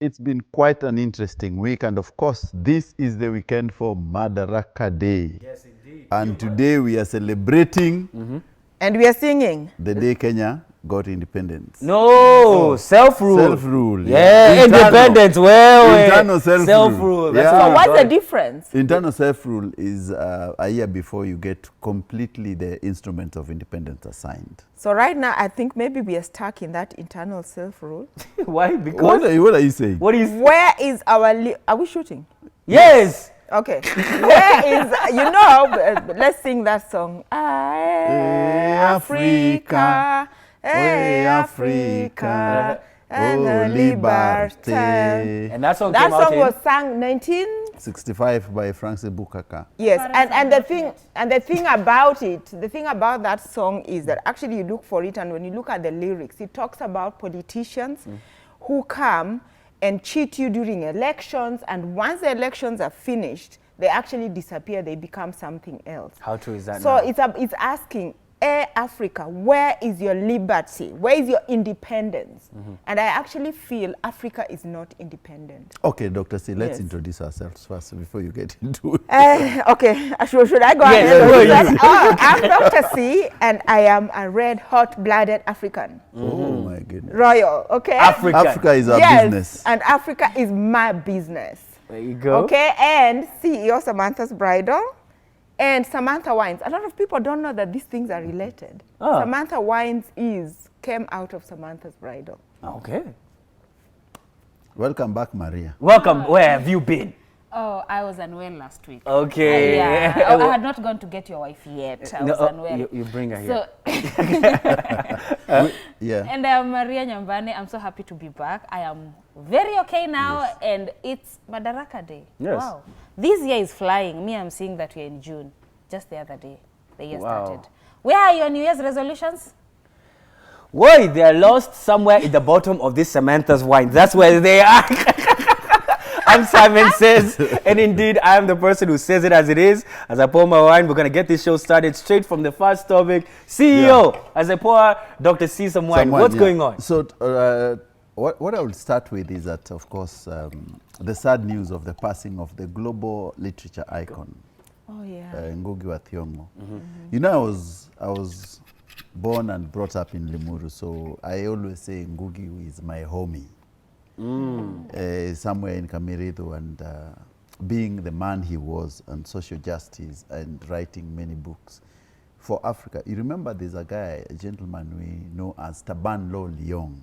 It's been quite an interesting week, and of course, this is the weekend for Madaraka Day. Yes, indeed. And today we are celebrating And we are singing. the day Kenya got independence. No, self-rule. Self-rule. Yeah, independence. Internal self-rule. Self-rule. That's Yeah. what So we what's call the it. difference? Internal self-rule is a year before you get completely the instruments of independence assigned. So right now, I think maybe we are stuck in that internal self-rule. Why? Because What are you saying? what is? Where is our... Are we shooting? Yes. Okay. Where is... let's sing that song. Hey, Africa. Hey, Africa. And the liberty. And that song That came out song in was sung 19... 65 by Francis Bukaka. Yes, and the thing about it, the thing about that song is that actually you look for it, and when you look at the lyrics, it talks about politicians who come and cheat you during elections, and once the elections are finished, they actually disappear. They become something else. How true is that? So now? it's asking, hey, Africa, where is your liberty? Where is your independence? And I actually feel Africa is not independent. Okay, Dr. C, let's Yes. introduce ourselves first before you get into it. Okay, should I go Yes, ahead? who are Yes. you? I'm Dr. C, and I am a red, hot-blooded African. Oh my goodness. Royal, okay? Africa. Is our yes, business. and Africa is my business. There you go. Okay, and CEO Samantha's Bridal and Samantha Wines. A lot of people don't know that these things are related. Ah. Samantha Wines came out of Samantha's Bridal. Okay. Welcome back, Maria. Welcome. Where have you been? Oh, I was unwell last week. Okay. Yeah, I had not gone to get your wife yet. I was unwell. You bring her here. So, Yeah. and I'm Maria Nyambane. I'm so happy to be back. I am very okay now, and it's Madaraka Day. Yes. Wow. This year is flying. Me, I'm seeing that we're in June. Just the other day, the year Wow. started. Where are your New Year's resolutions? Why? They are lost somewhere in the bottom of this Samantha's wine. That's where they are. I'm Simon Says, and indeed, I am the person who says it as it is. As I pour my wine, we're going to get this show started straight from the first topic. CEO, as I pour Dr. C some wine, what's going on? So, what I will start with is that, of course, the sad news of the passing of the global literature icon, Oh, yeah. Ngugi wa Thiong'o. You know, I was born and brought up in Limuru, so I always say Ngugi is my homie. Somewhere in Kamirito, and being the man he was on social justice and writing many books for Africa. You remember there's a guy, a gentleman we know as Taban Lo Leong,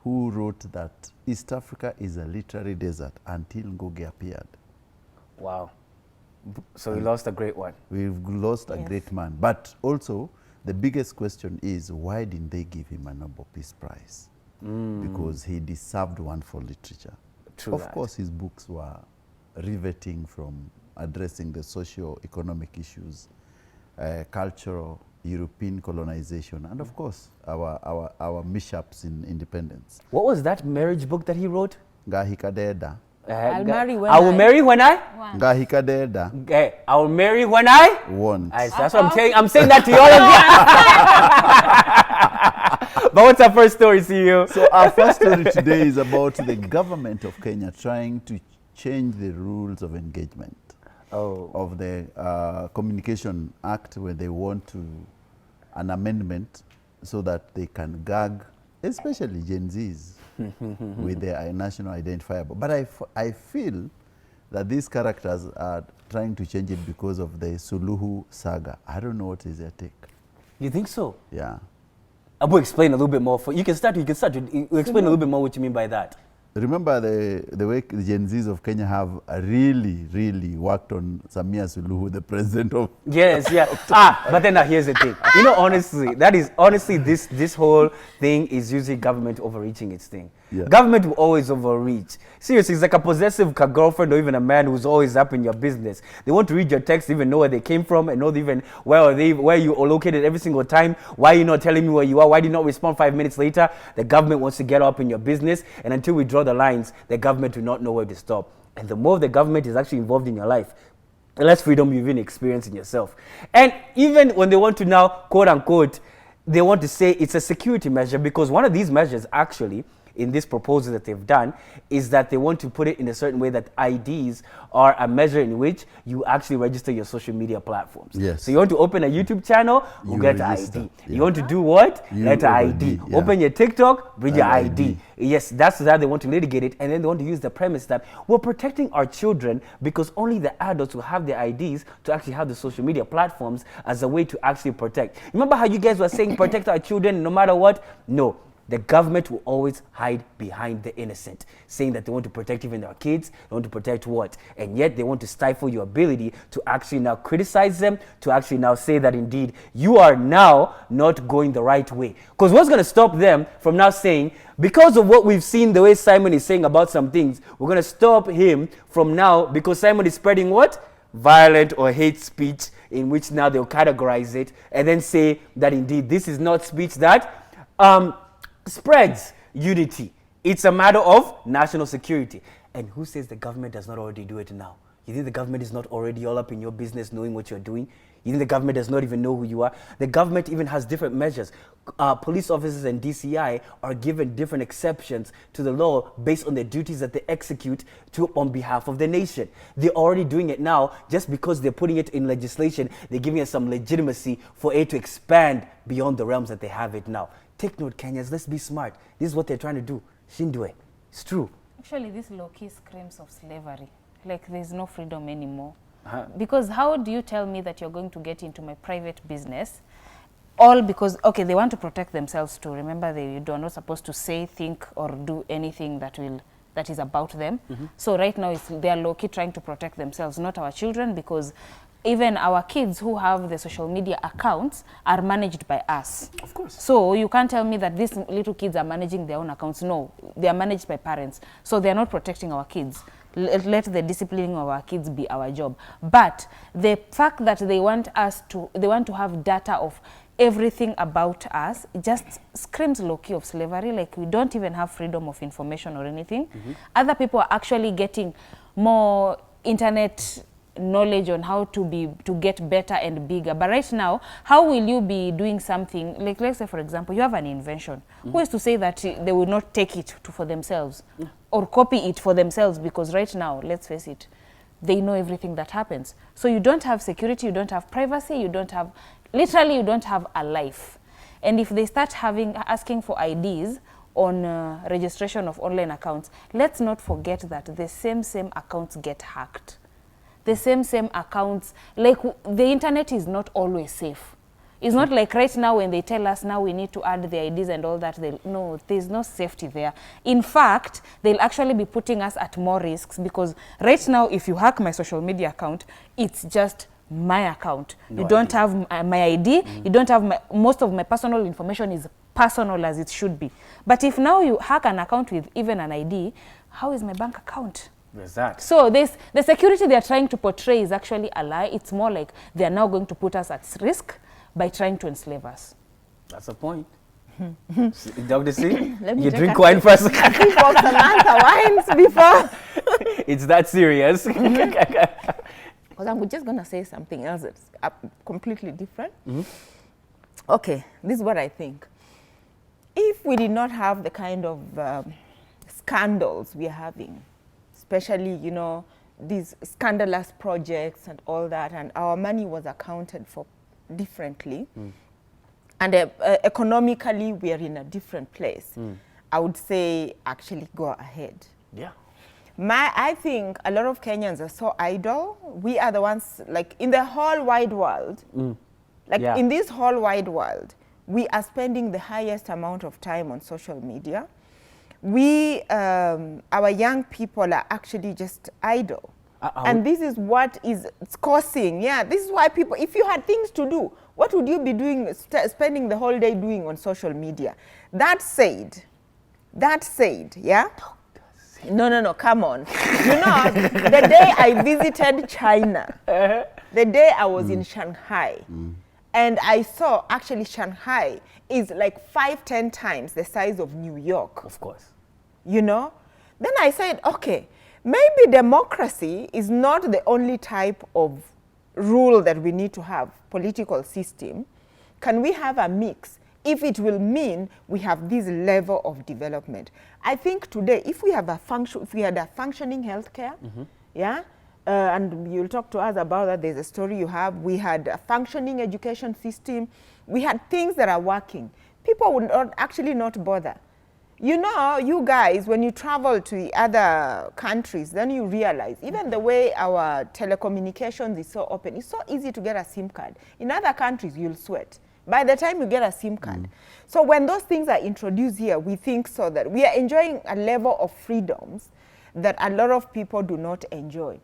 who wrote that East Africa is a literary desert until Ngugi appeared. Wow. So we lost a great one. We've lost a Yes. great man. But also, the biggest question is, why didn't they give him a Nobel Peace Prize? Because he deserved one for literature. True Of that. course, his books were riveting from addressing the socio-economic issues, cultural, European colonization, and of course, our mishaps in independence. What was that marriage book that he wrote? Ngahikadeda. I'll marry when I will marry when I? Ngahikadeda I will marry when I? won't. That's what I'm saying. I'm saying that to all of you. But what's our first story, CEO? So our first story today is about the government of Kenya trying to change the rules of engagement of the Communication Act, where they want to an amendment so that they can gag, especially Gen Zs, with their national identifier. But I feel that these characters are trying to change it because of the Suluhu saga. I don't know what is their take. You think so? Yeah. Abu, explain a little bit more. You can start. You explain a little bit more what you mean by that. Remember the way the Gen Zs of Kenya have really worked on Samia Suluhu, the president of... Yes, yeah. But then here's the thing. You know, honestly, this whole thing is usually government overreaching its thing. Yeah. Government will always overreach. Seriously, it's like a possessive girlfriend or even a man who's always up in your business. They want to read your text, even know where they came from, and know even where you are located every single time. Why are you not telling me where you are? Why did you not respond 5 minutes later? The government wants to get up in your business, and until we draw the lines, the government will not know where to stop. And the more the government is actually involved in your life, the less freedom you even experience in yourself. And even when they want to now, quote unquote, they want to say it's a security measure, because one of these measures actually in this proposal that they've done is that they want to put it in a certain way that IDs are a measure in which you actually register your social media platforms. Yes. So you want to open a YouTube channel, you get an ID. Yeah. You want to do what? You Let an ID. yeah. Open your TikTok, bring your ID. ID. Yes, that's how they want to litigate it. And then they want to use the premise that we're protecting our children because only the adults will have their IDs to actually have the social media platforms as a way to actually protect. Remember how you guys were saying protect our children no matter what? No. The government will always hide behind the innocent, saying that they want to protect even their kids, they want to protect what? And yet they want to stifle your ability to actually now criticize them, to actually now say that indeed you are now not going the right way. Because what's going to stop them from now saying, because of what we've seen, the way Simon is saying about some things, we're going to stop him from now because Simon is spreading what? Violent or hate speech, in which now they'll categorize it and then say that indeed this is not speech that spreads unity. It's a matter of national security. And who says the government does not already do it now? You think the government is not already all up in your business knowing what you're doing? You think the government does not even know who you are? The government even has different measures. Police officers and DCI are given different exceptions to the law based on the duties that they execute on behalf of the nation. They're already doing it now. Just because they're putting it in legislation, they're giving it some legitimacy for it to expand beyond the realms that they have it now. Take note, Kenyans, let's be smart. This is what they're trying to do. Shindwe. It's true. Actually, this low-key screams of slavery. Like there's no freedom anymore. Because how do you tell me that you're going to get into my private business? All because, okay, they want to protect themselves too. Remember, you are not supposed to say, think, or do anything that is about them. So right now, they are low-key trying to protect themselves, not our children, because even our kids who have the social media accounts are managed by us. Of course. So you can't tell me that these little kids are managing their own accounts. No, they are managed by parents. So they are not protecting our kids. Let the disciplining of our kids be our job. But the fact that they want to have data of everything about us, it just screams low-key of slavery. Like we don't even have freedom of information or anything. Other people are actually getting more internet knowledge on how to get better and bigger. But right now, how will you be doing something like, let's say for example, you have an invention. Who is to say that they will not take it for themselves or copy it for themselves? Because right now, let's face it, they know everything that happens. So you don't have security, you don't have privacy, you don't have, literally you don't have a life. And if they start asking for IDs on registration of online accounts, let's not forget that the same accounts get hacked. The same accounts, like the internet is not always safe. It's not like right now when they tell us now we need to add the IDs and all that, no, there's no safety there. In fact, they'll actually be putting us at more risks because right now if you hack my social media account, it's just my account. You don't have my ID, you don't have most of my personal information is personal as it should be. But if now you hack an account with even an ID, how is my bank account? Exactly. So the security they are trying to portray is actually a lie. It's more like they are now going to put us at risk by trying to enslave us. That's the point. Dr. C, You you drink wine first. People Samantha wines before. It's that serious. Because I'm just going to say something else that's completely different. Okay, this is what I think. If we did not have the kind of scandals we are having, especially, you know, these scandalous projects and all that, and our money was accounted for differently, and economically we are in a different place, I would say actually go ahead. Yeah. I think a lot of Kenyans are so idle. We are the ones, like in the whole wide world, in this whole wide world, we are spending the highest amount of time on social media. Our young people are actually just idle. And this is what is causing, this is why people, if you had things to do, what would you be doing, spending the whole day doing on social media? That said, No, come on. You know, the day I visited China, the day I was in Shanghai, and I saw actually Shanghai is like 5-10 times the size of New York. Of course. You know? Then I said, okay, maybe democracy is not the only type of rule that we need to have, political system. Can we have a mix if it will mean we have this level of development. I think today, if we had a functioning healthcare, yeah, and you'll talk to us about that, there's a story you have, we had a functioning education system, we had things that are working, people would actually not bother. You know, you guys, when you travel to the other countries, then you realize even the way our telecommunications is so open, it's so easy to get a SIM card. In other countries, you'll sweat by the time you get a SIM card. So when those things are introduced here, we think so that we are enjoying a level of freedoms that a lot of people do not enjoy.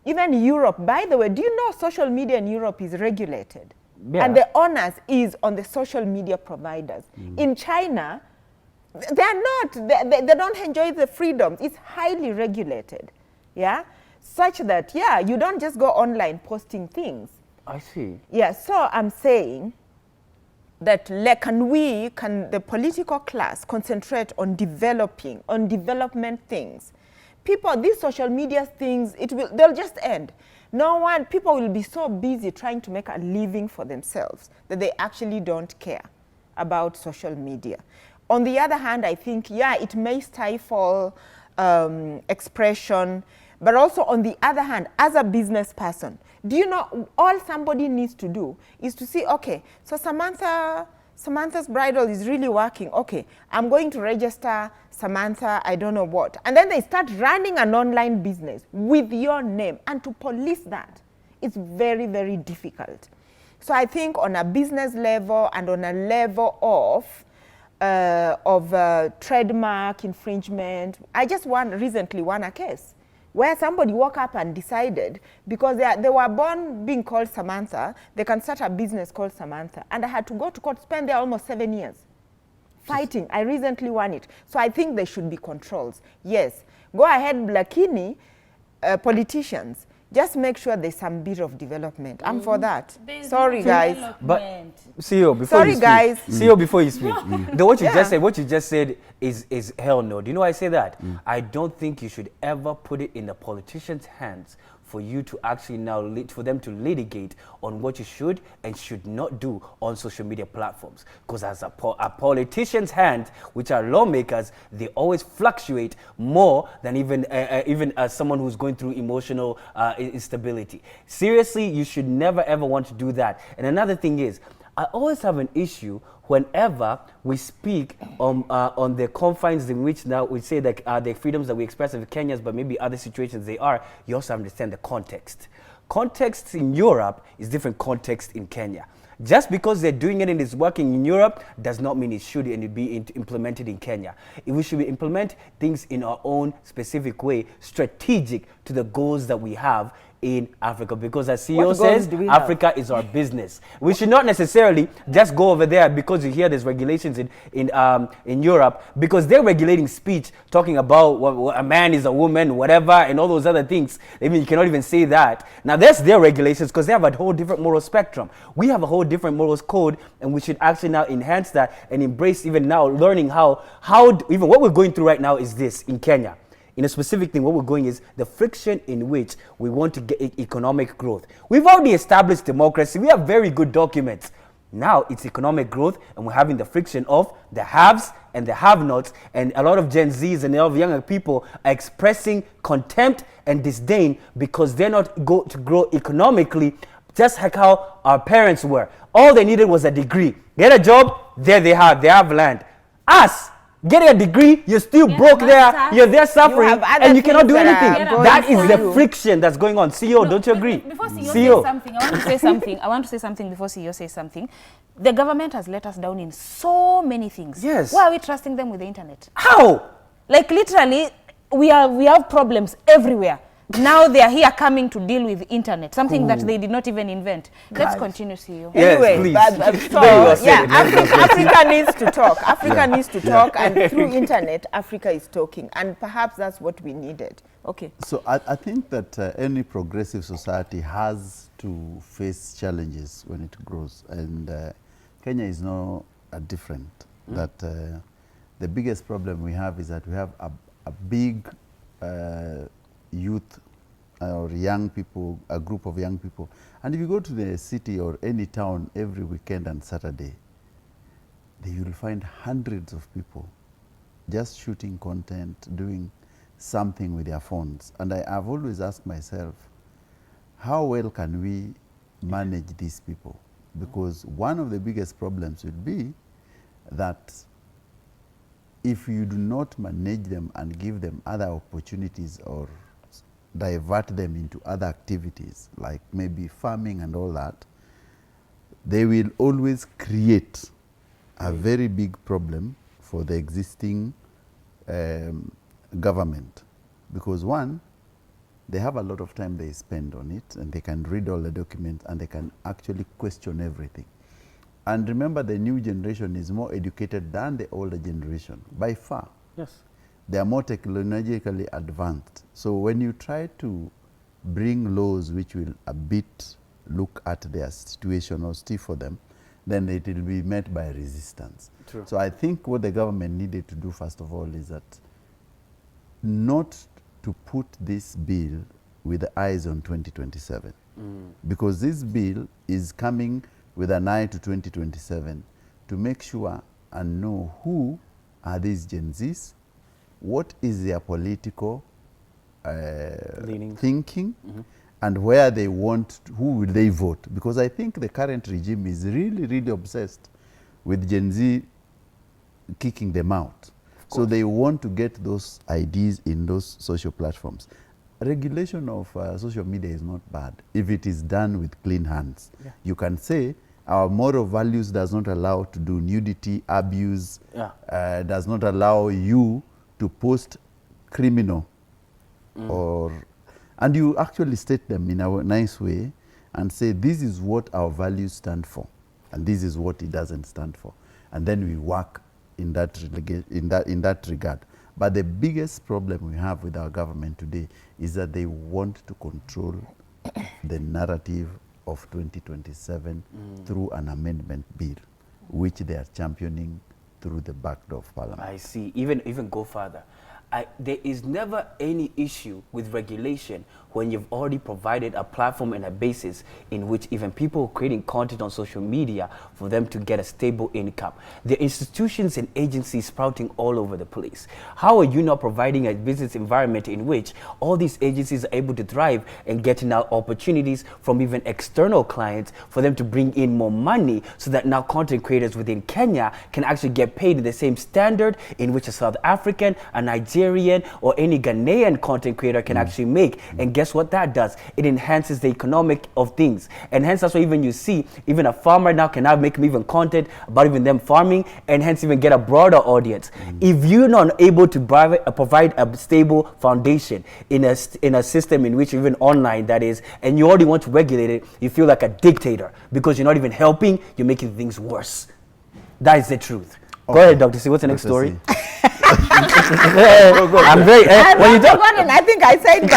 Even Europe, by the way, do you know social media in Europe is regulated? Yeah. And the onus is on the social media providers. In China, they're not, they don't enjoy the freedoms. It's highly regulated, yeah? Such that, yeah, you don't just go online posting things. I see. Yeah, so I'm saying that can the political class concentrate on development things? People, these social media things, they'll just end. People will be so busy trying to make a living for themselves that they actually don't care about social media. On the other hand, I think, yeah, it may stifle expression, but also on the other hand, as a business person, do you know, all somebody needs to do is to see, okay, so Samantha's bridal is really working. Okay, I'm going to register Samantha, I don't know what. And then they start running an online business with your name. And to police that, it's very, very difficult. So I think on a business level and on a level of trademark infringement, I just recently won a case where somebody woke up and decided, because they were born being called Samantha, they can start a business called Samantha. And I had to go to court, spend there almost 7 years fighting. I recently won it. So I think there should be controls. Yes, go ahead, Blakini, politicians, just make sure there's some bit of development. I'm for that. Sorry, guys. But CEO, before you speak, guys. CEO, before you speak, what you just said is hell no. Do you know why I say that? I don't think you should ever put it in the politicians' hands for you to actually for them to litigate on what you should and should not do on social media platforms. Because as a politician's hand, which are lawmakers, they always fluctuate more than even as someone who's going through emotional instability. Seriously, you should never ever want to do that. And another thing is, I always have an issue whenever we speak on the confines in which now we say that the freedoms that we express as Kenyans, but maybe other situations they are, you also understand the context. Context in Europe is different context in Kenya. Just because they're doing it and it's working in Europe does not mean it should and be implemented in Kenya. We should implement things in our own specific way, strategic to the goals that we have in Africa, because as CEO says, Africa is our business. We should not necessarily just go over there because you hear there's regulations in Europe, because they're regulating speech, talking about what a man is a woman, whatever, and all those other things. I mean, you cannot even say that. Now, that's their regulations because they have a whole different moral spectrum. We have a whole different morals code, and we should actually now enhance that and embrace even now learning how even what we're going through right now is this in Kenya. In a specific thing, what we're going is the friction in which we want to get economic growth. We've already established democracy. We have very good documents. Now it's economic growth, and we're having the friction of the haves and the have-nots, and a lot of Gen Zs and a lot of younger people are expressing contempt and disdain because they're not going to grow economically just like how our parents were. All they needed was a degree. Get a job, there they have land. Us, getting a degree, you're still broke there, you're there suffering, and you cannot do anything. That is the friction that's going on. CEO, don't you agree? Before CEO says something, I want to say something. I want to say something before CEO says something. The government has let us down in so many things. Yes. Why are we trusting them with the internet? How? Like literally, we have problems everywhere. Now they are here coming to deal with internet, something that they did not even invent. Let's continue, CEO. Yes, anyway, Africa needs to talk. Africa needs to talk, and through internet, Africa is talking. And perhaps that's what we needed. Okay. So I think that any progressive society has to face challenges when it grows. And Kenya is no different. That the biggest problem we have is that we have a big youth or young people, a group of young people. And if you go to the city or any town every weekend and Saturday, you will find hundreds of people just shooting content, doing something with their phones. And I've always asked myself, how well can we manage these people? Because one of the biggest problems will be that if you do not manage them and give them other opportunities or divert them into other activities, like maybe farming and all that, they will always create a very big problem for the existing government. Because one, they have a lot of time they spend on it, and they can read all the documents, and they can actually question everything. And remember, the new generation is more educated than the older generation, by far. Yes. They are more technologically advanced. So when you try to bring laws which will a bit look at their situation or stiff for them, then it will be met by resistance. True. So I think what the government needed to do, first of all, is that not to put this bill with the eyes on 2027. Because this bill is coming with an eye to 2027 to make sure and know who are these Gen Zs, what is their political thinking, and where they want, who will they vote. Because I think the current regime is really, really obsessed with Gen Z kicking them out. So they want to get those ideas in those social platforms. Regulation of social media is not bad if it is done with clean hands. Yeah. You can say our moral values does not allow to do nudity, abuse, does not allow you to post criminal and you actually state them in a nice way and say this is what our values stand for and this is what it doesn't stand for. And then we work in that regard. But the biggest problem we have with our government today is that they want to control the narrative of 2027 through an amendment bill, which they are championing through the back door of Parliament. I see. Even go further. There is never any issue with regulation when you've already provided a platform and a basis in which even people creating content on social media for them to get a stable income. There are institutions and agencies sprouting all over the place. How are you not providing a business environment in which all these agencies are able to thrive and get now opportunities from even external clients for them to bring in more money so that now content creators within Kenya can actually get paid in the same standard in which a South African, a Nigerian, or any Ghanaian content creator can actually make? And guess what that does? It enhances the economic of things. And hence that's why even you see, even a farmer now can now make even content about even them farming and hence even get a broader audience. If you're not able to provide a stable foundation in a system in which even online that is, and you already want to regulate it, you feel like a dictator because you're not even helping, you're making things worse. That is the truth. Okay. Go ahead, Dr. C. What's the next story? I'm very. When you talk, I think I said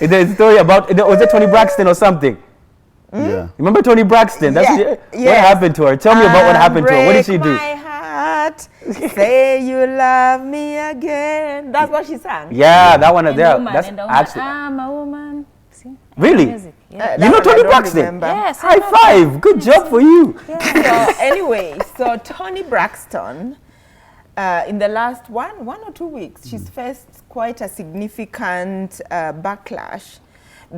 by the story about was it Tony Braxton or something? Yeah. Remember Tony Braxton? That's what happened to her. Tell me about what happened to her. What did she do? My heart, say you love me again. That's what she sang. Yeah, that one there. Woman, That's actually. I'm a woman. See? Really? Yeah. You know Tony Braxton? Remember. Yes. High five. Good job for you. Yeah. So anyway, so Tony Braxton, in the last one or 2 weeks, she's faced quite a significant backlash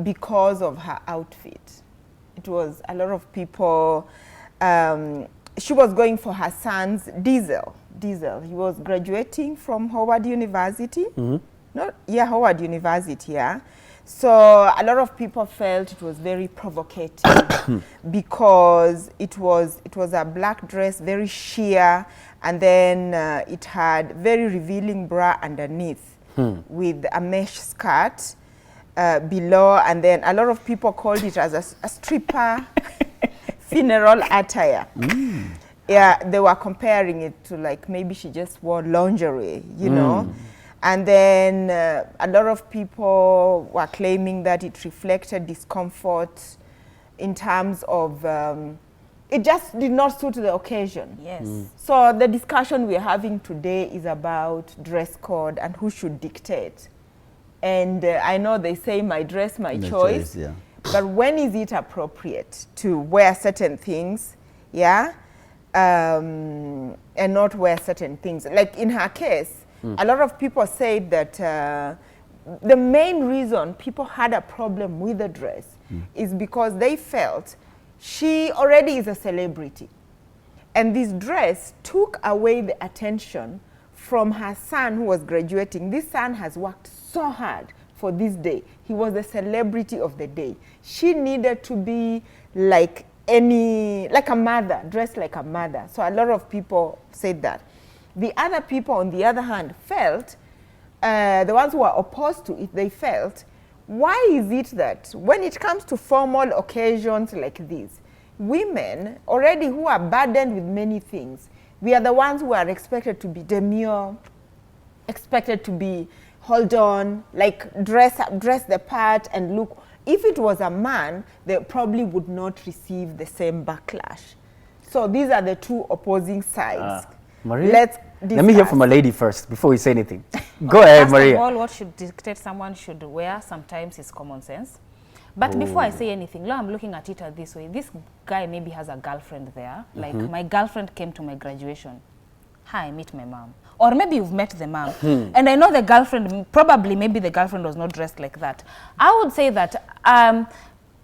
because of her outfit. It was a lot of people. She was going for her son's Diesel. He was graduating from Howard University. Howard University. Yeah. So a lot of people felt it was very provocative because it was a black dress, very sheer, and then it had very revealing bra underneath with a mesh skirt below, and then a lot of people called it as a stripper funeral attire. Yeah, they were comparing it to like maybe she just wore lingerie, you know. And then a lot of people were claiming that it reflected discomfort in terms of, it just did not suit the occasion. Yes. So the discussion we're having today is about dress code and who should dictate. And I know they say my dress, my choice. Yeah. But when is it appropriate to wear certain things yeah, and not wear certain things. Like in her case, a lot of people say that the main reason people had a problem with the dress is because they felt she already is a celebrity. And this dress took away the attention from her son who was graduating. This son has worked so hard for this day. He was the celebrity of the day. She needed to be like like a mother, dressed like a mother. So a lot of people said that. The other people, on the other hand, felt, the ones who were opposed to it, they felt, why is it that when it comes to formal occasions like this, women already who are burdened with many things, we are the ones who are expected to be demure, expected to be hold on, like dress up, dress the part and look. If it was a man, they probably would not receive the same backlash. So these are the two opposing sides. Maria, Let me hear from a lady first before we say anything. Go ahead, Maria. First of all, what should dictate someone should wear sometimes is common sense. But before I say anything, now I'm looking at it this way. This guy maybe has a girlfriend there. Like my girlfriend came to my graduation. Hi, meet my mom. Or maybe you've met the mom. And I know the girlfriend, probably maybe the girlfriend was not dressed like that. I would say that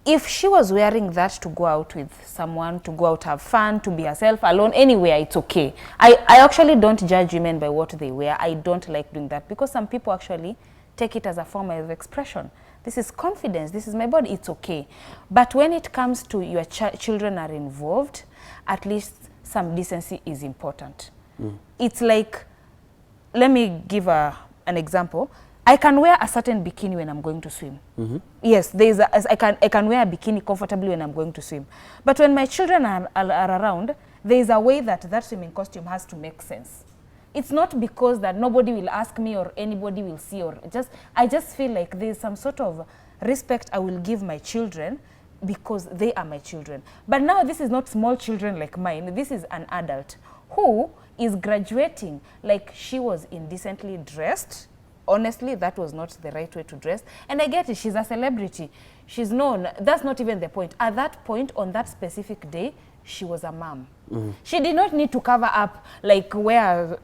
if she was wearing that to go out with someone, to go out have fun, to be herself alone, anywhere, it's okay. I actually don't judge women by what they wear. I don't like doing that because some people actually take it as a form of expression. This is confidence. This is my body. It's okay. But when it comes to your children are involved, at least some decency is important. It's like, let me give an example. I can wear a certain bikini when I'm going to swim. Yes, I can wear a bikini comfortably when I'm going to swim. But when my children are around, there is a way that swimming costume has to make sense. It's not because that nobody will ask me or anybody will see or I just feel like there's some sort of respect I will give my children because they are my children. But now this is not small children like mine. This is an adult who is graduating like she was indecently dressed. Honestly, that was not the right way to dress. And I get it, she's a celebrity. She's known. That's not even the point. At that point, on that specific day, she was a mom. She did not need to cover up, like wear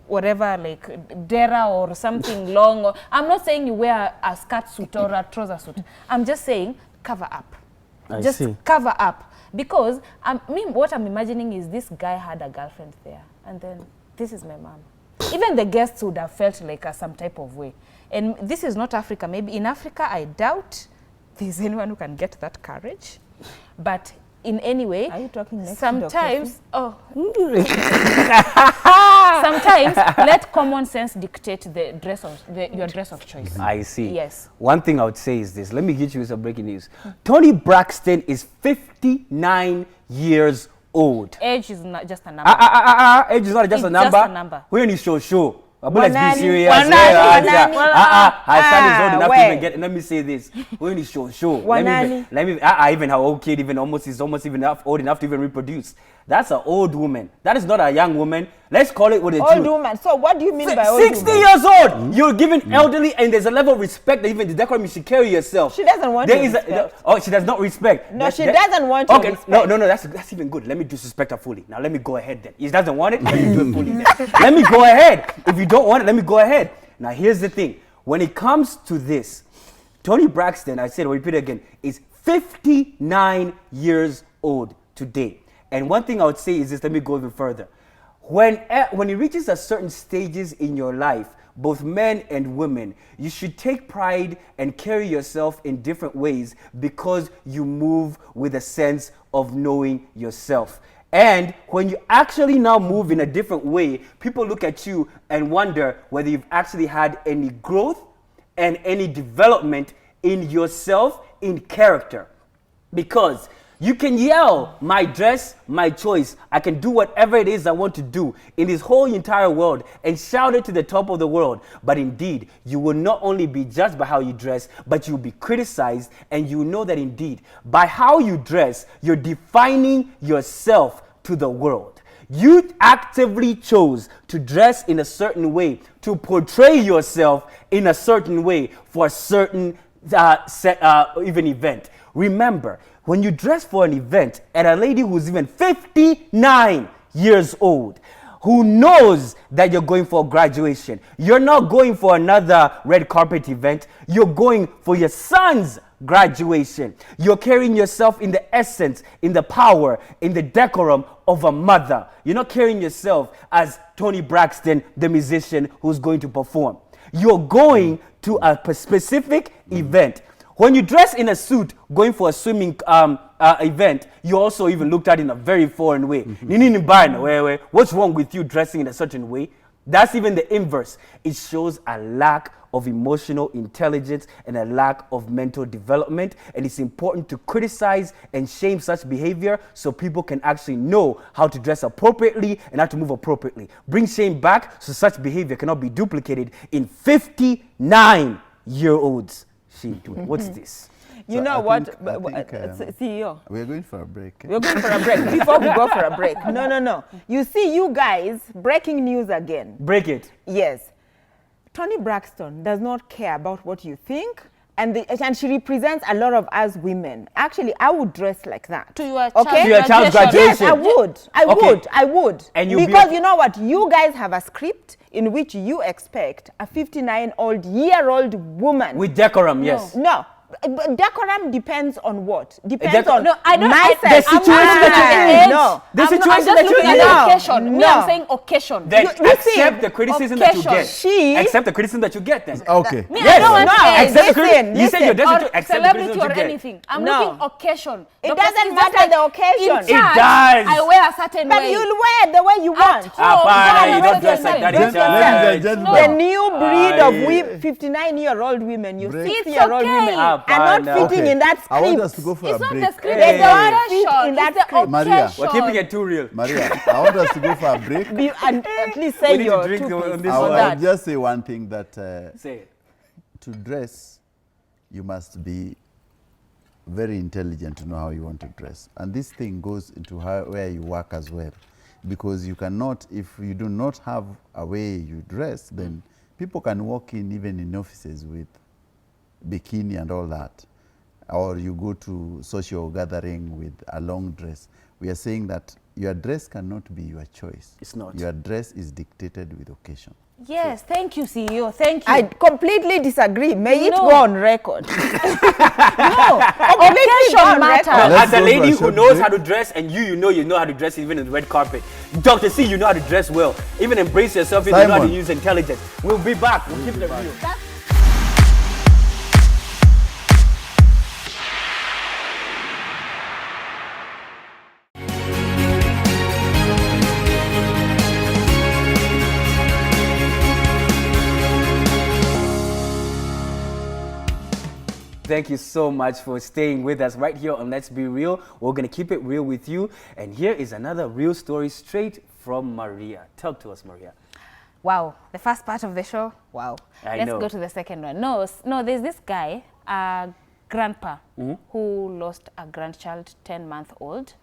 whatever, like dera or something long. I'm not saying you wear a skirt suit or a trouser suit. I'm just saying cover up. Just cover up. Because what I'm imagining is this guy had a girlfriend there. And then this is my mom. Even the guests would have felt like some type of way. And this is not Africa. Maybe in Africa, I doubt there's anyone who can get that courage. But in any way, are you talking next sometimes, sometimes let common sense dictate the dress of your dress of choice. I see. Yes. One thing I would say is this. Let me get you some breaking news. Toni Braxton is 59 years old. Age is not just a number. Age is not just a number. Just a number. When you show. Let's be serious. Her son is old enough to even get. Let me say this. When you show. Let me. Even her old kid is almost even old enough to even reproduce. That's an old woman. That is not a young woman. Let's call it what it is. Old woman. So what do you mean by old 60 woman? years old. You're giving elderly, and there's a level of respect that even the decorum you should carry yourself. She doesn't want to respect. She does not respect. No, she doesn't want to respect. No. That's even good. Let me disrespect her fully. Now let me go ahead then. He doesn't want it. Let me do it fully then. Let me go ahead. If you don't want it, let me go ahead. Now here's the thing. When it comes to this, Toni Braxton, I said, I'll repeat it again, is 59 years old today. And one thing I would say is this, let me go even further. When it reaches a certain stages in your life, both men and women, you should take pride and carry yourself in different ways because you move with a sense of knowing yourself. And when you actually now move in a different way, people look at you and wonder whether you've actually had any growth and any development in yourself, in character. Because you can yell, my dress, my choice. I can do whatever it is I want to do in this whole entire world and shout it to the top of the world. But indeed, you will not only be judged by how you dress, but you'll be criticized. And you know that indeed, by how you dress, you're defining yourself to the world. You actively chose to dress in a certain way, to portray yourself in a certain way for a certain even event. Remember, When you dress for an event and a lady who's even 59 years old, who knows that you're going for graduation, you're not going for another red carpet event, you're going for your son's graduation. You're carrying yourself in the essence, in the power, in the decorum of a mother. You're not carrying yourself as Tony Braxton, the musician who's going to perform. You're going to a specific event. When you dress in a suit going for a swimming event, you also even looked at in a very foreign way. What's wrong with you dressing in a certain way? That's even the inverse. It shows a lack of emotional intelligence and a lack of mental development. And it's important to criticize and shame such behavior so people can actually know how to dress appropriately and how to move appropriately. Bring shame back so such behavior cannot be duplicated in 59-year-olds. What's this? You know what, CEO? We're going for a break. We're going for a break. Before we go for a break. No. You see, you guys, breaking news again. Break it. Yes. Tony Braxton does not care about what you think, and she represents a lot of us women. Actually, I would dress like that. To your okay? To your child's graduation. Yes, I would. And because you know what? You guys have a script in which you expect a 59-year-old woman. With decorum, yes. No. Decorum depends on what? Depends on no, I don't. the situation that you're in. No. The situation that you're in. Occasion. No. I'm saying occasion. Then accept the criticism that you get. Accept the criticism that you get then. Okay. Yes. Accept the criticism. You said you're destined to accept the criticism or that you get. anything. I'm looking occasion. It doesn't matter the occasion. It does. I wear a certain way. But you'll wear the way you want. You don't dress like that in church. The new breed of 59-year-old women, you 60-year-old women are not fitting in that script. I want us to go for a break. It's not the script. They don't fit in that script. Maria, we're keeping it too real. Maria, I want us to go for a break. And at least say your two pieces. I'll just say one thing that say it. To dress, you must be very intelligent to know how you want to dress. And this thing goes into where you work as well. Because you cannot, if you do not have a way you dress, then people can walk in even in offices with bikini and all that. Or you go to social gathering with a long dress. We are saying that your dress cannot be your choice. It's not. Your dress is dictated with occasion. Yes, thank you, CEO. Thank you. I completely disagree. May it go on record. No, occasion matters. As a lady who knows how to dress, and you know how to dress even in the red carpet. Dr. C, you know how to dress well. Even embrace yourself, you know how to use intelligence. We'll be back. We'll keep it real. Thank you so much for staying with us right here on Let's Be Real. We're going to keep it real with you. And here is another real story straight from Maria. Talk to us, Maria. Wow. The first part of the show, wow. Let's go to the second one. No, there's this guy, a grandpa, who lost a grandchild, 10-month-old,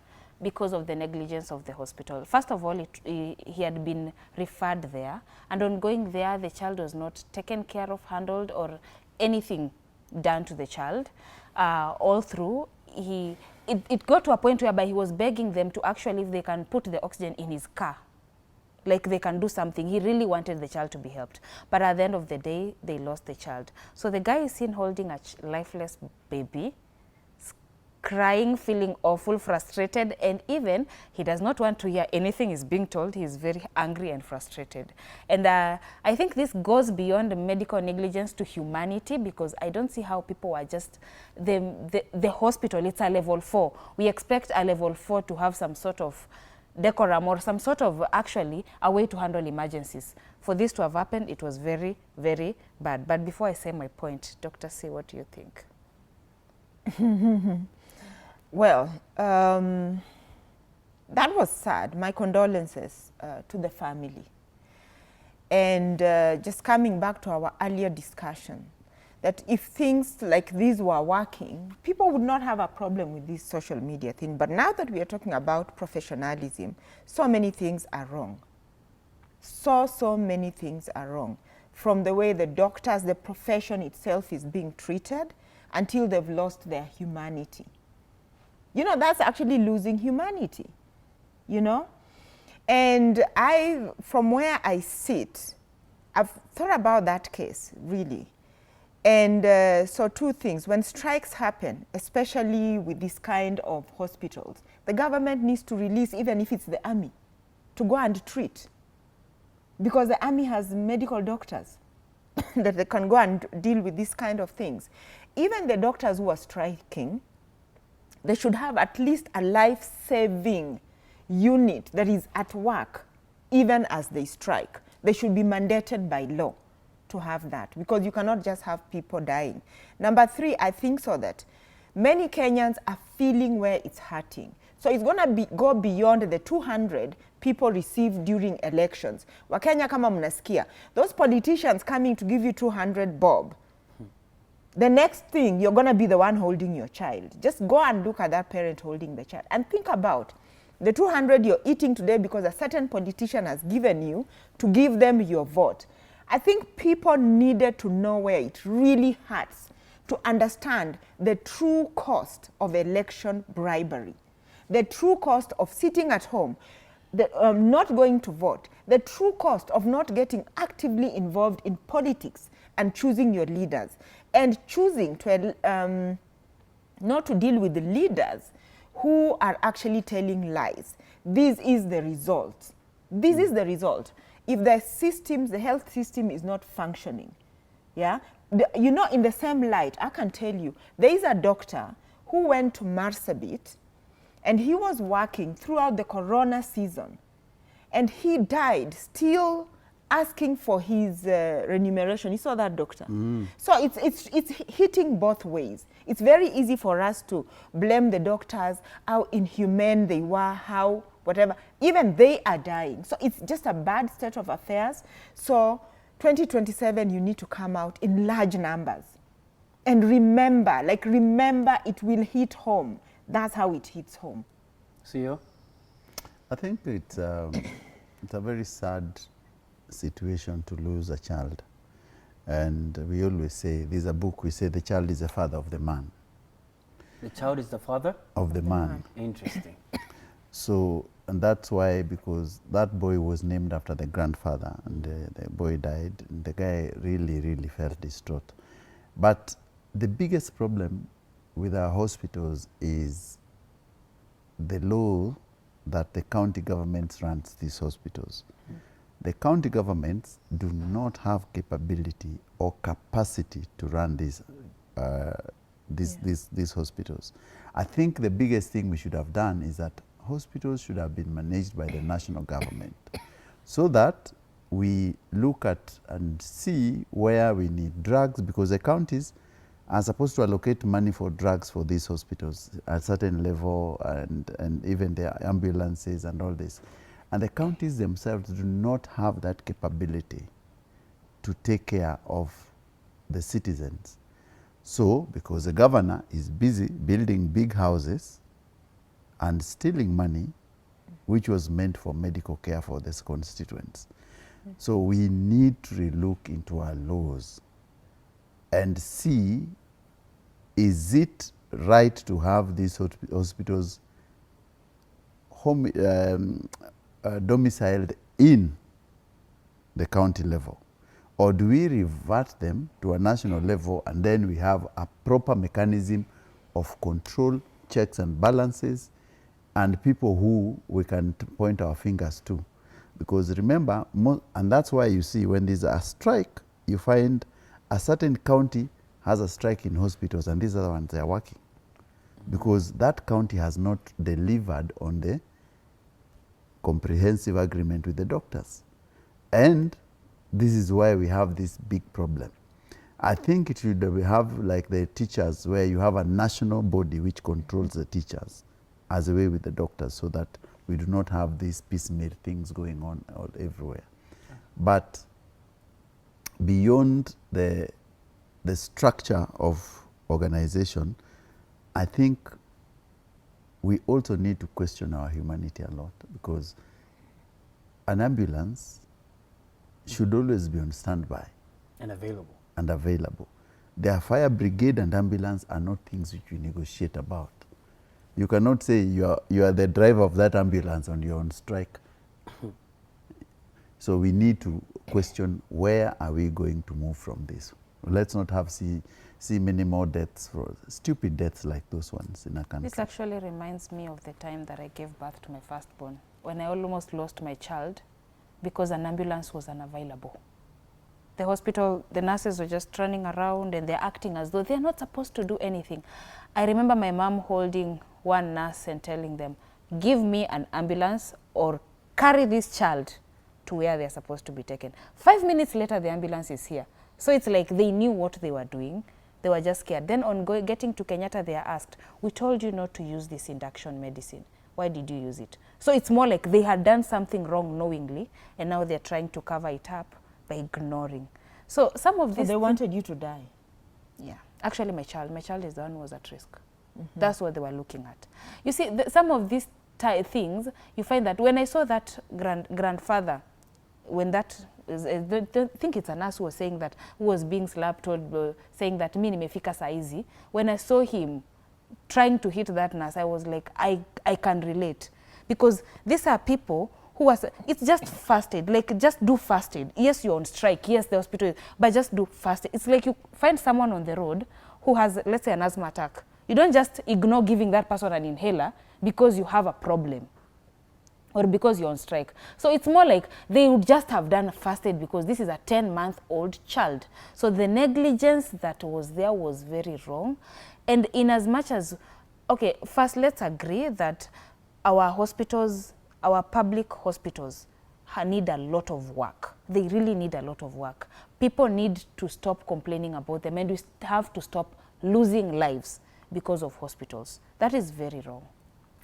because of the negligence of the hospital. First of all, he had been referred there. And on going there, the child was not taken care of, handled, or anything done to the child. All through, it got to a point whereby he was begging them to actually, if they can put the oxygen in his car, like they can do something. He really wanted the child to be helped. But at the end of the day, they lost the child. So the guy is seen holding a lifeless baby, crying, feeling awful, frustrated, and even he does not want to hear anything is being told. He's very angry and frustrated. And I think this goes beyond medical negligence to humanity, because I don't see how people are just, the hospital, it's a level 4. We expect a level 4 to have some sort of decorum or some sort of actually a way to handle emergencies. For this to have happened, it was very, very bad. But before I say my point, Dr. C, what do you think? Well, that was sad. My condolences to the family. And just coming back to our earlier discussion, that if things like these were working, people would not have a problem with this social media thing. But now that we are talking about professionalism, so many things are wrong. So many things are wrong. From the way the doctors, the profession itself is being treated, until they've lost their humanity. You know, that's actually losing humanity, you know? And from where I sit, I've thought about that case, really. And so two things. When strikes happen, especially with this kind of hospitals, the government needs to release, even if it's the army, to go and treat. Because the army has medical doctors that they can go and deal with these kind of things. Even the doctors who are striking, they should have at least a life-saving unit that is at work even as they strike. They should be mandated by law to have that, because you cannot just have people dying. Number three, I think so that many Kenyans are feeling where it's hurting. So it's going to go beyond the 200 people received during elections. Wakenya kama mnasikia, those politicians coming to give you 200 bob, the next thing, you're going to be the one holding your child. Just go and look at that parent holding the child and think about the 200 you're eating today because a certain politician has given you to give them your vote. I think people needed to know where it really hurts to understand the true cost of election bribery, the true cost of sitting at home, not going to vote, the true cost of not getting actively involved in politics and choosing your leaders, and choosing to not to deal with the leaders who are actually telling lies. This is the result. This is the result. If the systems, the health system is not functioning, yeah, you know, in the same light, I can tell you, there is a doctor who went to Marsabit, and he was working throughout the corona season, and he died still asking for his remuneration. You saw that, doctor? So it's hitting both ways. It's very easy for us to blame the doctors, how inhumane they were, how whatever. Even they are dying. So it's just a bad state of affairs. So 2027, you need to come out in large numbers. And remember, it will hit home. That's how it hits home. CEO? I think it's a very sad situation to lose a child. And we always say, there's a book, we say the child is the father of the man. The child is the father? Of the man. Interesting. So, and that's why, because that boy was named after the grandfather, and the boy died, and the guy really, really felt distraught. But the biggest problem with our hospitals is the law that the county governments runs these hospitals. The county governments do not have capability or capacity to run these hospitals. I think the biggest thing we should have done is that hospitals should have been managed by the national government, so that we look at and see where we need drugs, because the counties are supposed to allocate money for drugs for these hospitals at a certain level, and even their ambulances and all this. And the counties themselves do not have that capability to take care of the citizens. So, because the governor is busy building big houses and stealing money, which was meant for medical care for these constituents. So we need to relook into our laws and see, is it right to have these hospitals domiciled in the county level? Or do we revert them to a national level, and then we have a proper mechanism of control, checks and balances, and people who we can point our fingers to? Because remember, and that's why you see when there's a strike, you find a certain county has a strike in hospitals, and these are the ones they are working. Because that county has not delivered on the comprehensive agreement with the doctors. And this is why we have this big problem. I think it should have like the teachers, where you have a national body which controls the teachers as a way with the doctors, so that we do not have these piecemeal things going on all everywhere. But beyond the structure of organization, I think we also need to question our humanity a lot, because an ambulance should always be on standby. And available. And available. Their fire brigade and ambulance are not things which we negotiate about. You cannot say you are the driver of that ambulance and you're on strike. So we need to question, where are we going to move from this? Let's not have see many more deaths, for stupid deaths like those ones in our country. This actually reminds me of the time that I gave birth to my firstborn, when I almost lost my child because an ambulance was unavailable. The hospital, the nurses were just running around and they're acting as though they're not supposed to do anything. I remember my mom holding one nurse and telling them, give me an ambulance or carry this child to where they're supposed to be taken. 5 minutes later, the ambulance is here. So it's like they knew what they were doing. They were just scared. Then on getting to Kenyatta, they are asked, we told you not to use this induction medicine. Why did you use it? So it's more like they had done something wrong knowingly, and now they're trying to cover it up by ignoring. So some of these... So they wanted you to die? Yeah. Actually, my child is the one who was at risk. That's what they were looking at. You see, some of these things, you find that when I saw that grandfather, when that... I think it's a nurse who was saying that, who was being slapped, or saying that mi nimefika saa hizi. When I saw him trying to hit that nurse, I was like, I can relate. Because these are people who was, it's just first aid, like just do first aid. Yes, you're on strike, yes, the hospital is, but just do first aid. It's like you find someone on the road who has, let's say, an asthma attack. You don't just ignore giving that person an inhaler because you have a problem or because you're on strike. So it's more like they would just have done first aid because this is a 10-month-old child. So the negligence that was there was very wrong. And in as much as, okay, first let's agree that our hospitals, our public hospitals need a lot of work. They really need a lot of work. People need to stop complaining about them, and we have to stop losing lives because of hospitals. That is very wrong.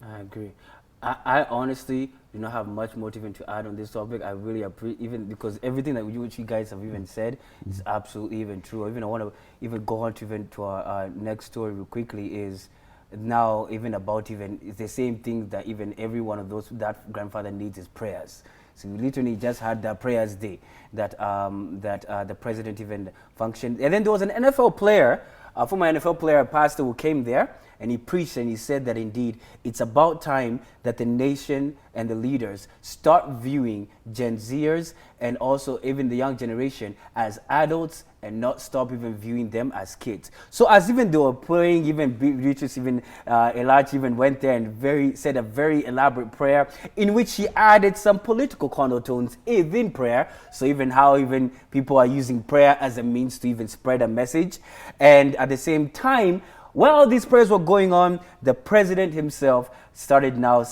I agree. I honestly do not have much more even to add on this topic. I really appreciate, even because everything that you guys have even said is absolutely even true. Even I want to even go on to even to our next story real quickly, is now even about even it's the same thing that even every one of those that grandfather needs is prayers. So we literally just had the prayers day that the president even functioned, and then there was an NFL player, former NFL player, pastor, who came there. And he preached and he said that indeed it's about time that the nation and the leaders start viewing Gen Zers and also even the young generation as adults and not stop even viewing them as kids. So as even they were praying, even Beatrice, even Elijah even went there and said a very elaborate prayer in which he added some political connotations within prayer. So even how even people are using prayer as a means to even spread a message. And at the same time, while these prayers were going on, the president himself started now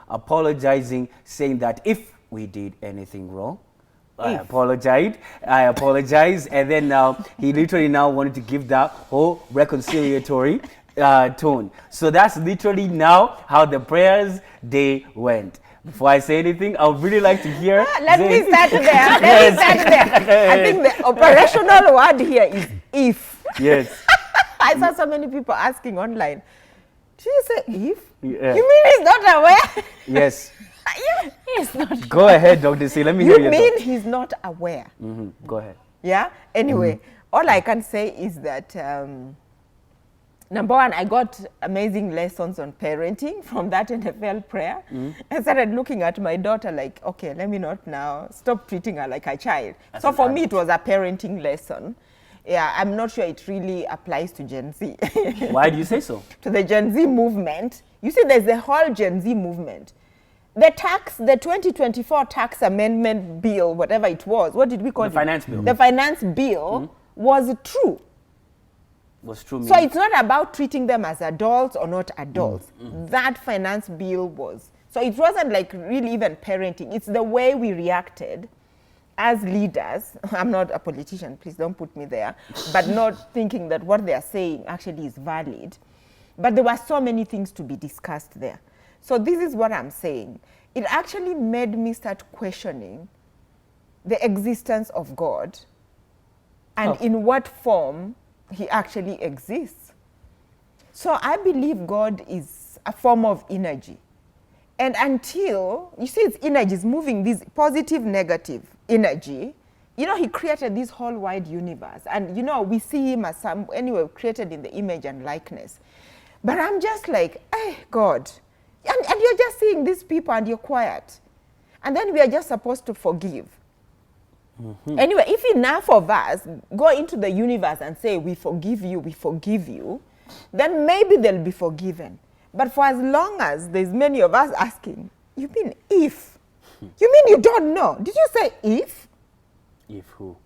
apologizing, saying that if we did anything wrong, I apologize. And then now he literally now wanted to give that whole reconciliatory tone. So that's literally now how the prayers day went. Before I say anything, I would really like to hear. Let me start there. I think the operational word here is if. Yes. I saw so many people asking online, did you say if? Yeah. You mean he's not aware? Yes. He's not. Go ahead, Dr. C. Let me hear you. You mean he's not aware? Go ahead. Yeah? Anyway, all I can say is that, number one, I got amazing lessons on parenting from that NFL prayer. I started looking at my daughter like, okay, let me not now stop treating her like a child. So for me, it was a parenting lesson. Yeah, I'm not sure it really applies to Gen Z. Why do you say so? To the Gen Z movement. You see, there's the whole Gen Z movement. The 2024 tax amendment bill, whatever it was, what did we call it? The finance bill. The finance bill was true. Was true. So it's not about treating them as adults or not adults. That finance bill was. So it wasn't like really even parenting. It's the way we reacted as leaders. I'm not a politician, please don't put me there, but not thinking that what they are saying actually is valid. But there were so many things to be discussed there. So this is what I'm saying. It actually made me start questioning the existence of God and in what form he actually exists. So I believe God is a form of energy. And until, you see, it's energy is moving, this positive, negative energy. You know, he created this whole wide universe. And, you know, we see him as created in the image and likeness. But I'm just like, hey, God. And you're just seeing these people and you're quiet. And then we are just supposed to forgive. Anyway, if enough of us go into the universe and say, we forgive you, then maybe they'll be forgiven. But for as long as there's many of us asking, you mean if? You mean you don't know? Did you say if? If who?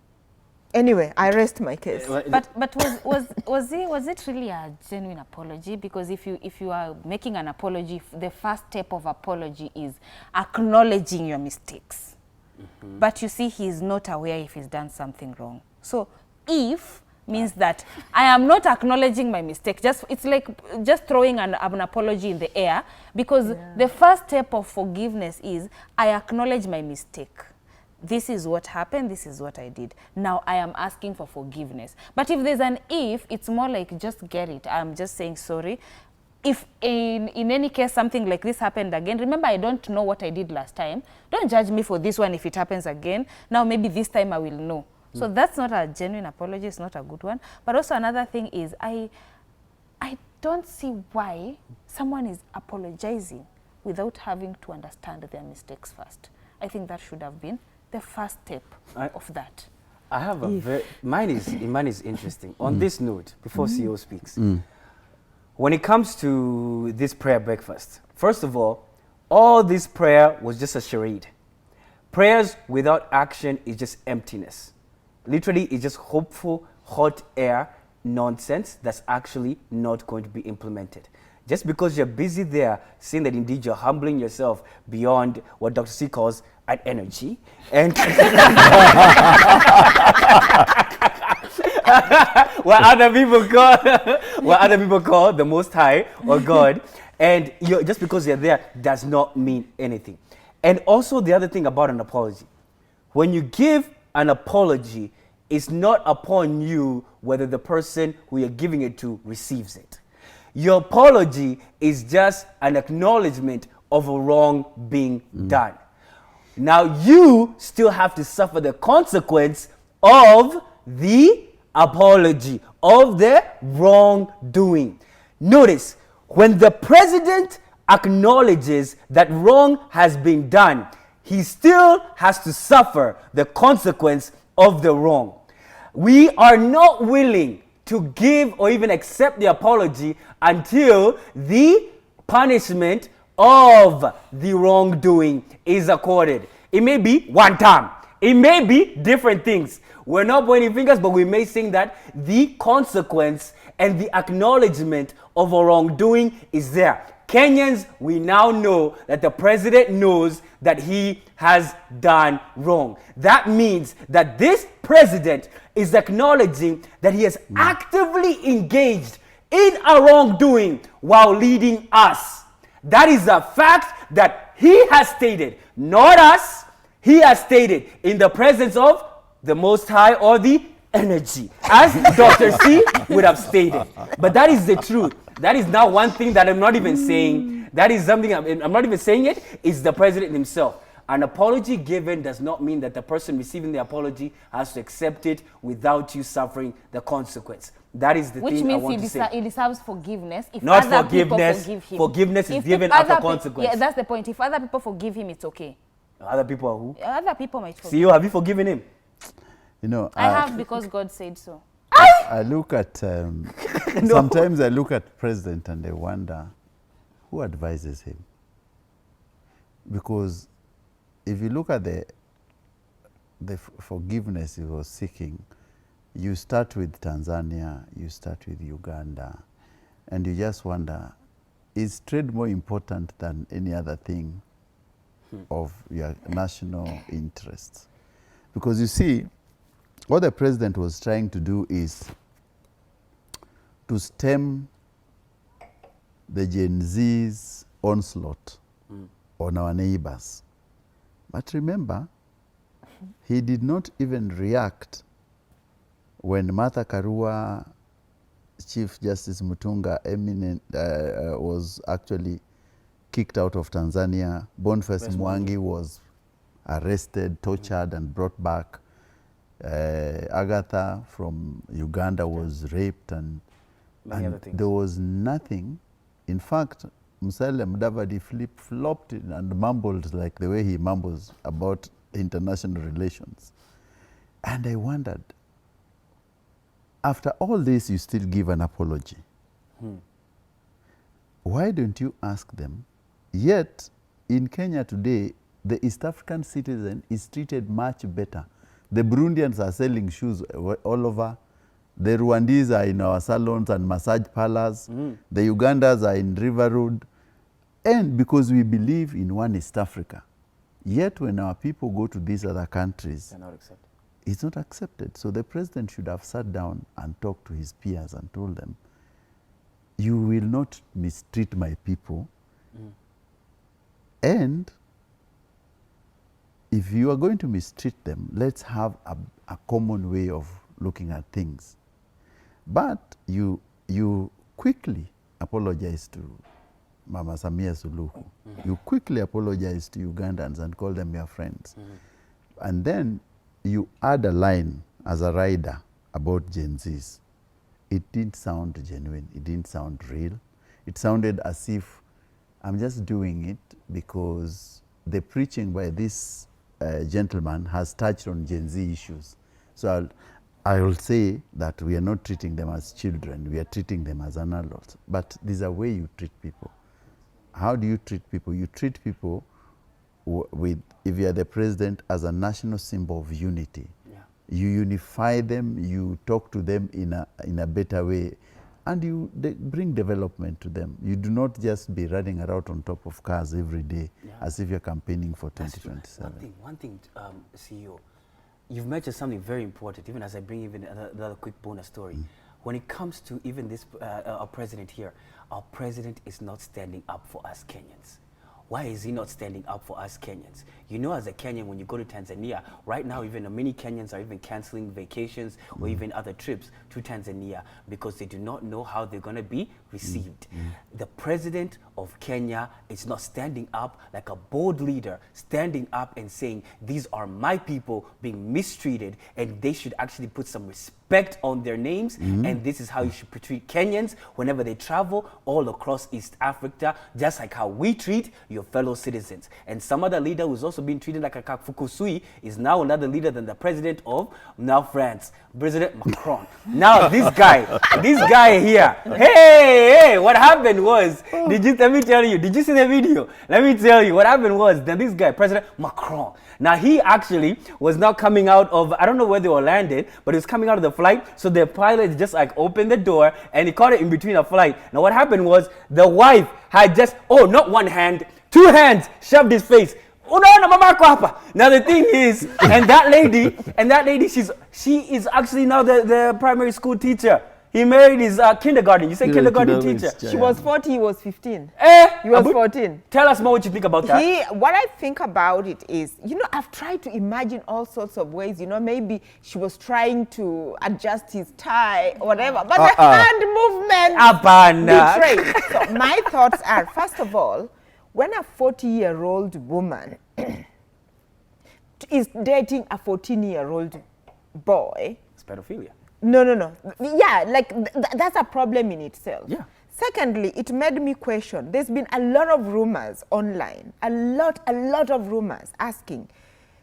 Anyway, I rest my case. But was it really a genuine apology? Because if you are making an apology, the first step of apology is acknowledging your mistakes. But you see, he's not aware if he's done something wrong. So if means that I am not acknowledging my mistake. It's like just throwing an apology in the air, because the first step of forgiveness is I acknowledge my mistake. This is what happened, this is what I did. Now I am asking for forgiveness. But if there's an if, it's more like just get it. I'm just saying sorry. If in any case something like this happened again, remember, I don't know what I did last time. Don't judge me for this one if it happens again. Now maybe this time I will know. So that's not a genuine apology, it's not a good one. But also another thing is I don't see why someone is apologizing without having to understand their mistakes first. I think that should have been the first step of that. I have a mine is interesting. On this note, before CEO speaks, when it comes to this prayer breakfast, first of all this prayer was just a charade. Prayers without action is just emptiness. Literally, it's just hopeful, hot air nonsense that's actually not going to be implemented. Just because you're busy there, saying that indeed you're humbling yourself beyond what Dr. C calls an energy, and what other people call the Most High or God, and just because you're there does not mean anything. And also the other thing about an apology, when you give an apology, it's not upon you whether the person who you're giving it to receives it. Your apology is just an acknowledgement of a wrong being done. Now you still have to suffer the consequence of the apology, of the wrongdoing. Notice, when the president acknowledges that wrong has been done, he still has to suffer the consequence of the wrong. We are not willing to give or even accept the apology until the punishment of the wrongdoing is accorded. It may be one time. It may be different things. We're not pointing fingers, but we may think that the consequence and the acknowledgement of a wrongdoing is there. Kenyans, we now know that the president knows that he has done wrong. That means that this president is acknowledging that he has actively engaged in a wrongdoing while leading us. That is a fact that he has stated, not us. He has stated in the presence of the Most High or the energy, as Dr. C would have stated. But that is the truth. That is now one thing that I'm not even saying. That is something I'm not even saying it. It's the president himself. An apology given does not mean that the person receiving the apology has to accept it without you suffering the consequence. That is the thing I want to say. Which means he deserves forgiveness. If not other forgiveness. People forgive him. Forgiveness is given after consequence. Yeah, that's the point. If other people forgive him, it's okay. Other people are who? Other people might forgive. CEO, have you forgiven him? You know, I have, because God said so. I look at, sometimes I look at president and I wonder who advises him. Because if you look at the forgiveness he was seeking, you start with Tanzania, you start with Uganda, and you just wonder, is trade more important than any other thing of your national interests? Because you see, what the president was trying to do is to stem the Gen Z's onslaught on our neighbors. But remember, he did not even react when Martha Karua, Chief Justice Mutunga was actually kicked out of Tanzania. Boniface Mwangi was arrested, tortured, and brought back. Agatha from Uganda was raped, and other things. There was nothing In fact, Musalia Mudavadi flip-flopped and mumbled like the way he mumbles about international relations. And I wondered, after all this, you still give an apology. Why don't you ask them? Yet, in Kenya today, the East African citizen is treated much better. The Burundians are selling shoes all over. The Rwandese are in our salons and massage parlors. The Ugandans are in River Road. And because we believe in one East Africa. Yet when our people go to these other countries, They're not accepted. It's not accepted. So the president should have sat down and talked to his peers and told them, you will not mistreat my people. And if you are going to mistreat them, let's have a common way of looking at things. But you quickly apologize to Mama Samia Suluhu. You quickly apologize to Ugandans and call them your friends. And then you add a line as a rider about Gen Zs. It didn't sound genuine. It didn't sound real. It sounded as if I'm just doing it because the preaching by this gentleman has touched on Gen Z issues. So I will say that we are not treating them as children. We are treating them as adults. But there's a way you treat people. How do you treat people? You treat people with, if you are the president, as a national symbol of unity. Yeah. You unify them, you talk to them in a better way, and they bring development to them. You do not just be running around on top of cars every day as if you're campaigning for 2027. One thing, CEO, you've mentioned something very important, even as I bring even another quick bonus story. When it comes to even this, our president here, our president is not standing up for us Kenyans. Why is he not standing up for us Kenyans? You know, as a Kenyan, when you go to Tanzania, right now, even many Kenyans are even canceling vacations or even other trips to Tanzania because they do not know how they're going to be received. The president of Kenya is not standing up like a bold leader, standing up and saying, these are my people being mistreated and they should actually put some respect on their names, and this is how you should treat Kenyans whenever they travel all across East Africa, just like how we treat your fellow citizens. And some other leader who's also been treated like a Kafukusui is now another leader than the president of now France, President Macron. Now this guy here, hey, what happened was, let me tell you, did you see the video? Let me tell you, what happened was that this guy, President Macron, now he actually was now coming out of, I don't know where they were landed, but he was coming out of the flight, so the pilot just like opened the door and he caught it in between a flight. Now what happened was the wife had just, not one hand, 2 hands shoved his face. Now the thing is, and that lady, she is actually now the primary school teacher. He married his kindergarten. You say kindergarten teacher. She was 40, he was 15. He was 14. Tell us more what you think about that. What I think about it is, I've tried to imagine all sorts of ways. Maybe she was trying to adjust his tie or whatever. But the hand movement betrayed. So my thoughts are, first of all, when a 40-year-old woman is dating a 14-year-old boy. It's pedophilia. No. Yeah, that's a problem in itself. Yeah. Secondly, it made me question. There's been a lot of rumors online, a lot of rumors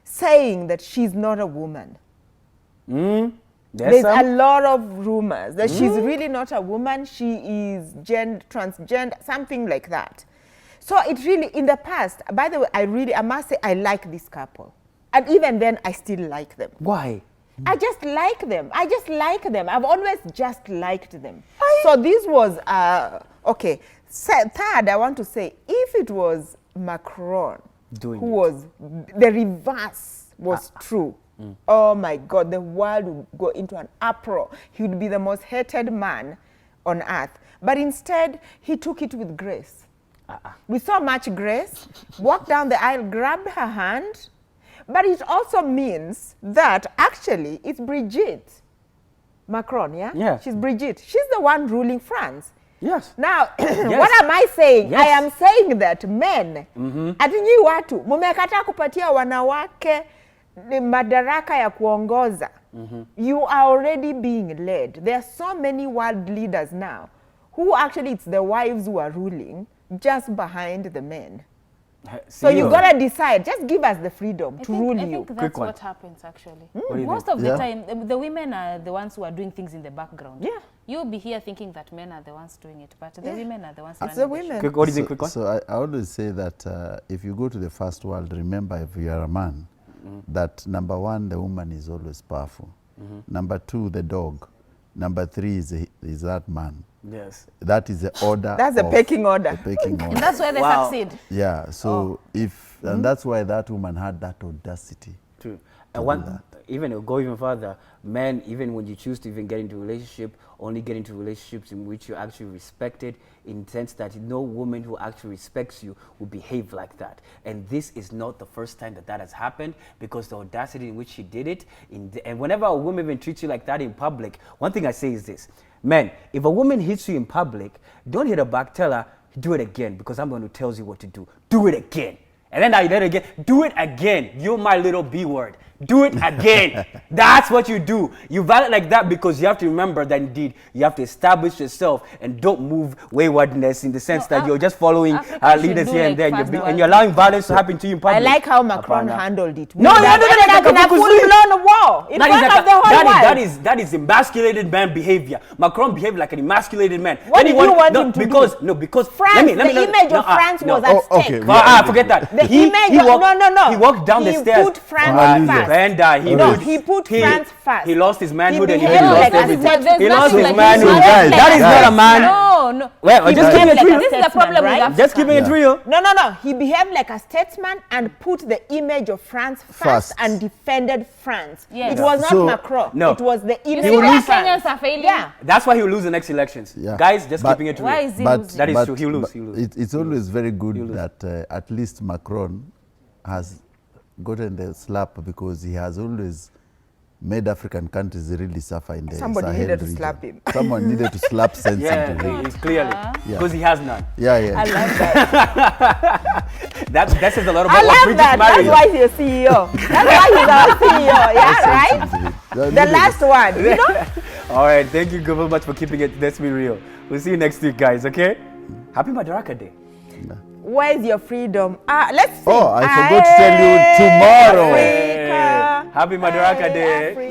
saying that she's not a woman. There's a lot of rumors that she's really not a woman. She is transgender, something like that. So it really, in the past, by the way, I must say, I like this couple. And even then, I still like them. Why? I just like them. I've always just liked them. So this was, okay. Third, I want to say, if it was Macron who was, the reverse was true, oh my God, the world would go into an uproar. He would be the most hated man on earth. But instead, he took it with grace. With so much grace, walked down the aisle, grabbed her hand. But it also means that actually it's Brigitte Macron, yeah? Yeah. She's Brigitte. She's the one ruling France. Yes. Now, what am I saying? Yes. I am saying that men, ati nyi watu, mumekata kupatia wanawake madaraka ya kuongoza. You are already being led. There are so many world leaders now who actually it's the wives who are ruling just behind the men. See So you you. gotta decide. Just give us the freedom to rule I you. think Quick that's one. what happens actually. What do you Most think? of the Yeah. time, the women are the ones who are doing things in the background. Yeah. You'll be here thinking that men are the ones doing it, but the Yeah. women are the ones It's running the the show. women. Quick, what do you think, quick one? So I always say that if you go to the first world, remember if you are a man, that number one, the woman is always powerful. Number two, the dog. Number three is that man. Yes. That is the order. That's the of pecking order. The pecking order. And that's where they Wow. succeed. Yeah. So and that's why that woman had that audacity. True. And one, even go even further, men, even when you choose to even get into a relationship, only get into relationships in which you're actually respected, in the sense that no woman who actually respects you will behave like that. And this is not the first time that that has happened, because the audacity in which she did it, and whenever a woman even treats you like that in public, one thing I say is this: men, if a woman hits you in public, don't hit her back, tell her, do it again, because I'm going to tell you what to do. Do it again. And then I did it again. Do it again. You're my little B word. Do it again. That's what you do. You validate like that because you have to remember that indeed you have to establish yourself and don't move waywardness in the sense that you're just following Africa should leaders do here like and there, fast and work. you're allowing violence to happen to you in public. I like how Macron Hapana. handled it. No, With no, no, no, like in a full-blown war in front of the whole world. that is emasculated man behavior. Macron behaved like an emasculated man. What did you want him to because, do? No, because France, the image of France was at stake. Forget that. The image of, no. He walked down the stairs. He put France first. He put France first. He lost his manhood and he behaved lost like a everything. statesman. He lost his Like manhood. So guys, That is not a man. No. Well, He just behaved keeping it like a real. This is the problem with right? Africa. Just keeping it real. No. He behaved like a statesman and put the image of France first First. and defended France. Yes. It was not So- Macron. No. It was the You image see of where France. Kenyans are failing? Yeah. That's why he will lose the next elections. Yeah. Guys, just But- keeping it real. Why is he But losing? That is but- true. He'll lose, but he'll lose. It's always very He'll good lose. that at least Macron has gotten the slap, because he has always made African countries really suffer in the Somebody Sahel needed to region. slap him. Someone needed to slap sense into Yeah, him. he's clearly. Because he has none. Yeah. I love that. That says a lot about I what love British that. That's marriage why he's a CEO. That's why he's our CEO. Yeah, right? The last one. You know? All right, thank you very much for keeping it. Let's be real. We'll see you next week, guys, okay? Happy Madaraka Day. Where's your freedom? Let's sing. Oh, I forgot to tell you tomorrow. Africa. Happy Madaraka Day. Africa.